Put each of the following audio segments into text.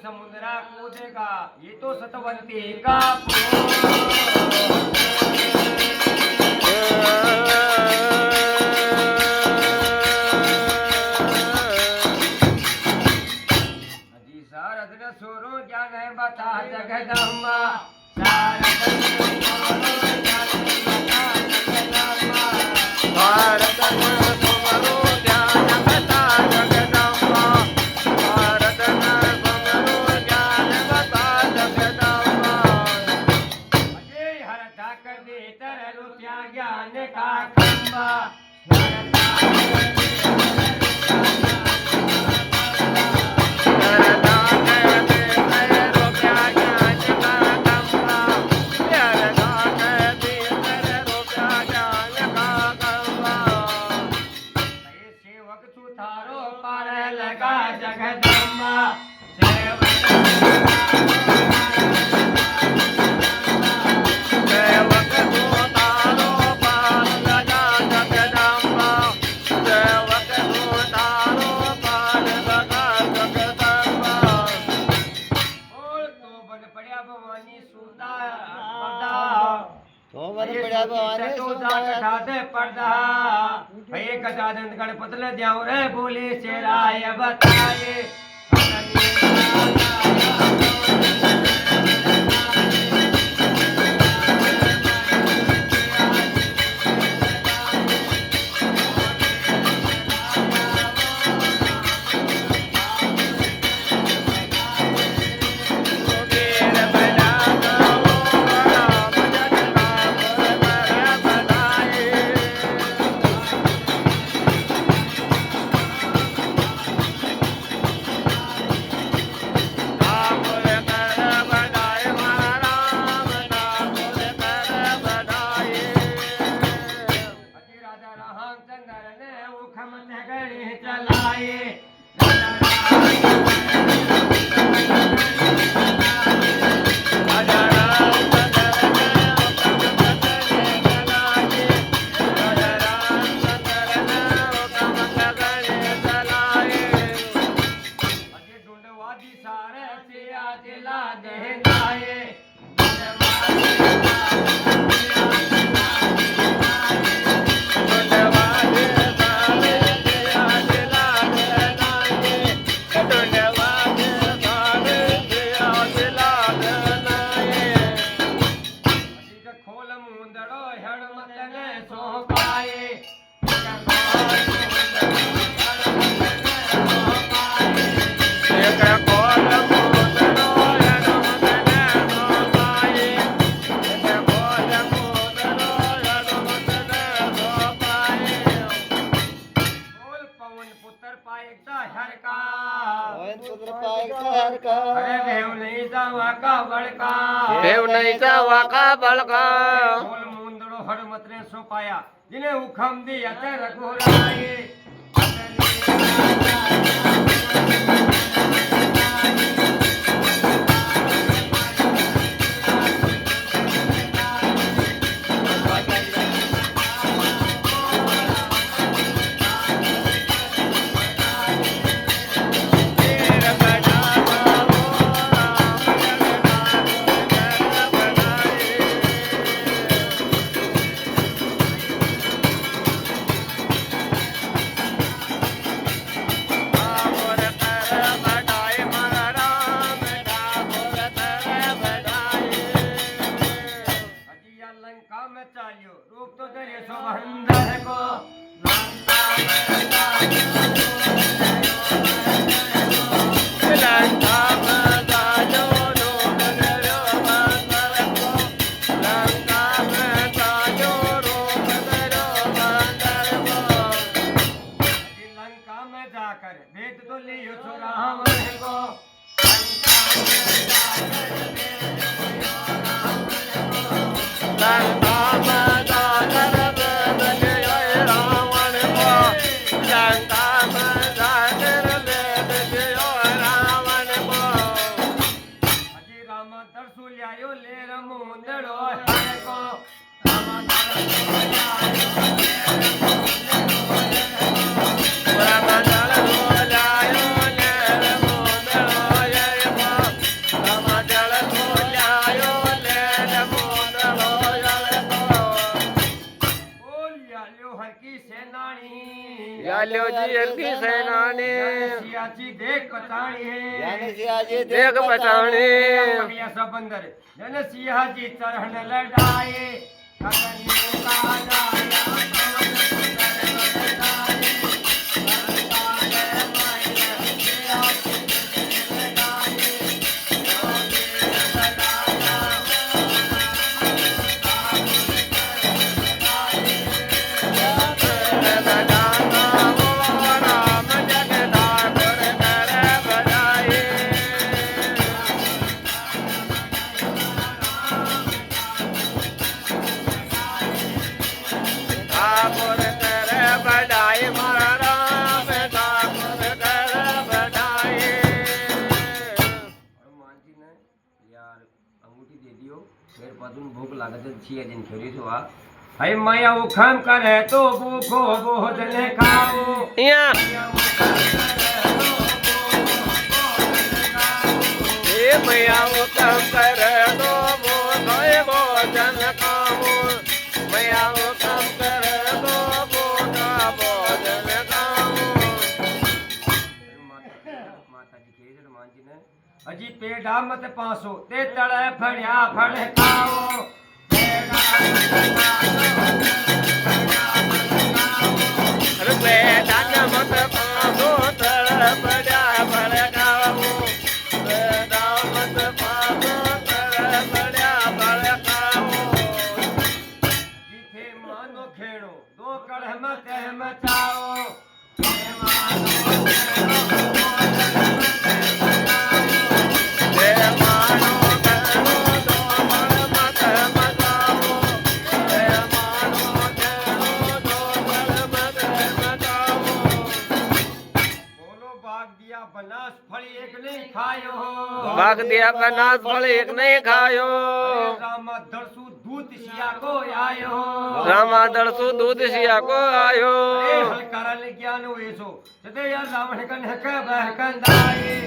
समुद्रा कूदेगा ये तो सतवंती का अजी सारद न सोरो ज्ञान है बता जगदम्बा सारद न सोरो ज्ञान है बता जगदम्बा भारत न सोरो ज्ञान बता जगदम्बा भारत न ज्ञान का खंबा सेवक सुथारो पार लगा जगदम्बा गणपत ले जाऊं रे बोले शेराय बताए देव नहीं जावा का बलका बोल मुंदड़ो हर मतरे सो पाया जिने हुकम दी अते रघुराए रूप तो तेरे सुबंदर को लंका में जाकर भेद तो लियो राम को लंका में जाकर आल्यो जी अरती सेनानी सियाची देख पताणी ज्ञान सियाजी देख पताणी कविया सबंदर जन सियाजी चढ़न लड़ाए कतनी का जाया ठाकुर करे बड़ाई मारा राम ठाकुर करे बड़ाई हनुमान जी ने यार अंगूठी दे दियो फिर पदुन भूख लागत छिया दिन खेरी छो आ हई माया उखम करे तो भूखो भोजन खाओ यहाँ हे मैया वो काम करे तो वो भय भोजन खाऊं मैया वो काम करे तो वो का भोजन खाऊं माता जी खेरी हनुमान जी ने अजी पेड़ा मत पासो ते तड़े फड़िया फड़ खाओ पेड़ा रुपए दान मत पासो तर बड़ा बड़ा खाऊं दान मत पासो तर बड़ा बड़ा खाऊं जीथे मानो खेड़ो दो कड़ह मत मचाओ हे मानो हे मानो करो दो बड़ मत मचाओ हे मानो करो दो बड़ मत मचाओ बोलो बाग दिया बनास फल एक नहीं खायो भाग दिया बनास फल एक नहीं खायो राम दरसु दूत सिया को आयो रामा दरसु दूध सिया को आयो ए हल करल ज्ञान वेसो जते या रावण कन हक बह कंदाए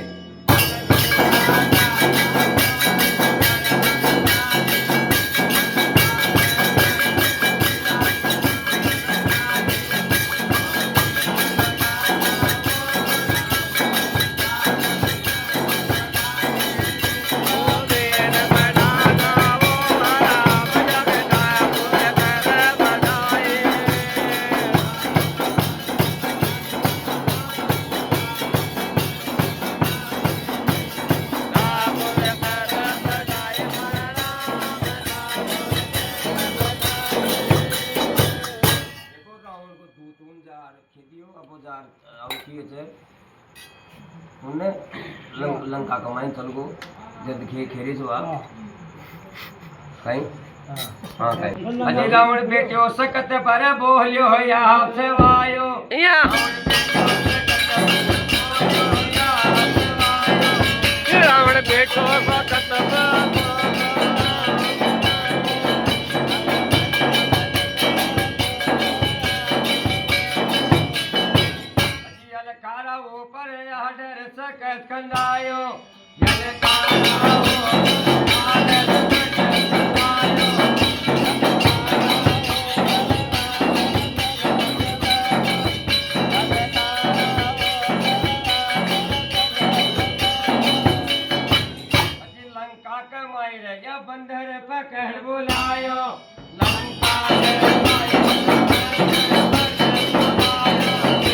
देखो रावण को दूत उन जार खेदियो अब जार आउकी છે ઉને લંકા કમાઈ ચલગો જદ ખેરી છો આ કઈ હા કઈ અજે રાવણ બેટ્યો સકત પર બોલ્યો હોય આપસે વાયો અહીંયા રાવણ બેઠો વખત અજી અલકારા ઉપર આડર સકત કંદાયો અલકારા આડર સકત કંદાયો अजी लंका के माई रजा बंदर पकड़ बुलायो लंका के माई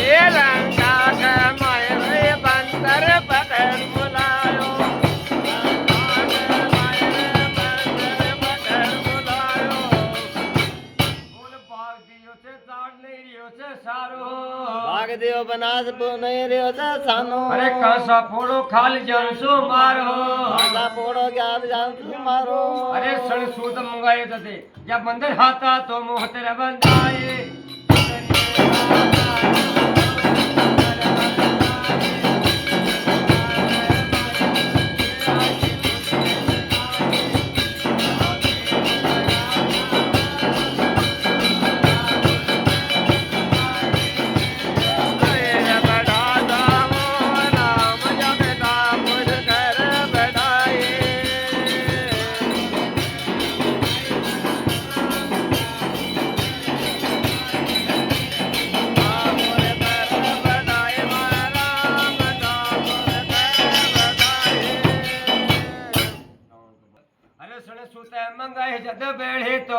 એ લંકા કે માય રે બંદર પકડ બોલાયો લંકા કે માય રે બંદર પકડ બોલાયો बोल भाग दियो से जाड़ नहीं रियो से सारो भाग दियो बनास नहीं रहो था सानो अरे कासा फोड़ो खाल जानसो मारो भाषा पोड़ो ज्ञान जान मारो अरे सण सूद मंगाए तते या बंदर हाथा तो मोह तेरा बंदाए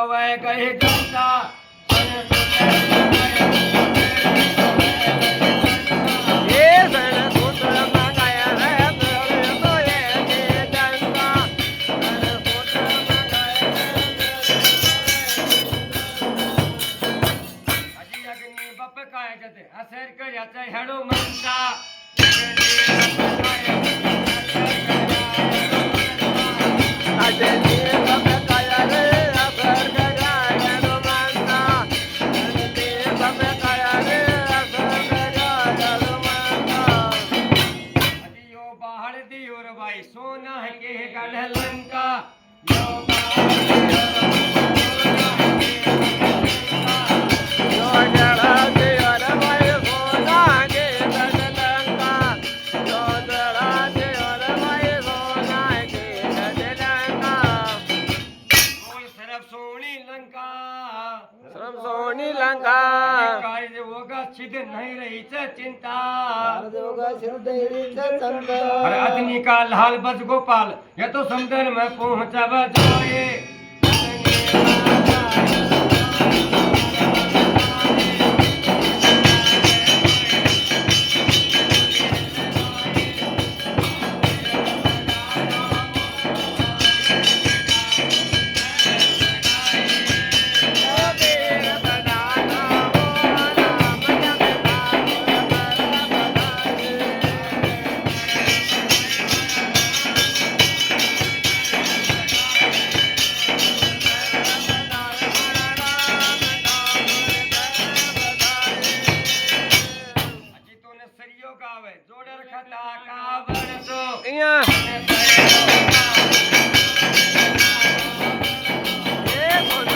गावे गए जनता ये रणसूत्र मंगाया रे तो ये के जनता रणसूत्र मंगाया अजी अग्नि बप काय जते असर कर्याचा हेडो मनता अजनी सब काया रे असर कराया रो मनता अजनी सब काया रे असर कराया रो मनता अजी यो बाहर दियोर भाई सोना है के गढ़ लंका यो बाहर यो जड़ा दे और भाई सोना के गजलंका यो जड़ा दे और भाई सोना के गजलंका बोल सरफ सोनी लंका श्रम सोनी लंका कार्य होगा सिद्ध नहीं रही च चिंता योगा सिद्ध हिरीचे संत अरे अग्नि का लाल बज गोपाल ये तो समुद्र में पहुंचा जाए अजी तूने सरियो गावे जोड़र खता का बरसो અહીંયા એ કોણ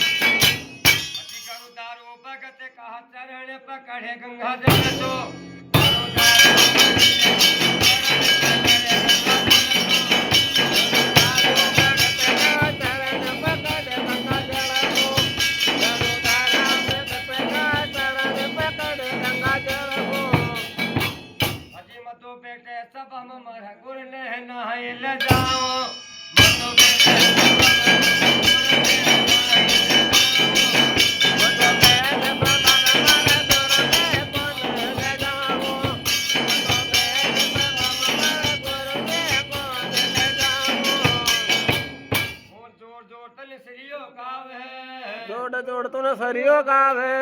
अजी करू दारू भगत कहा चरण पकड़े गंगा जल सो अजी मतो बेटे सब हम मर गुर ले नहाए ले जाओ मतो बेटे जोर जोर तल सरियो गावे જોડ જોડ તું સરિયો ગાવે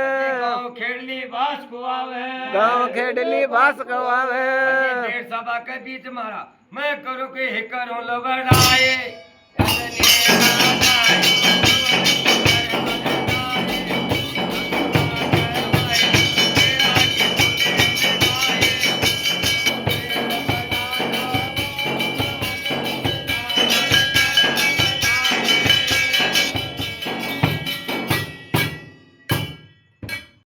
गाँव खेड़ली बास को आवे ગાँव ખેડલી ભાસ ગવાવે देर सभा के बीच मारा मैं करूँ के करूँ लबड़ाए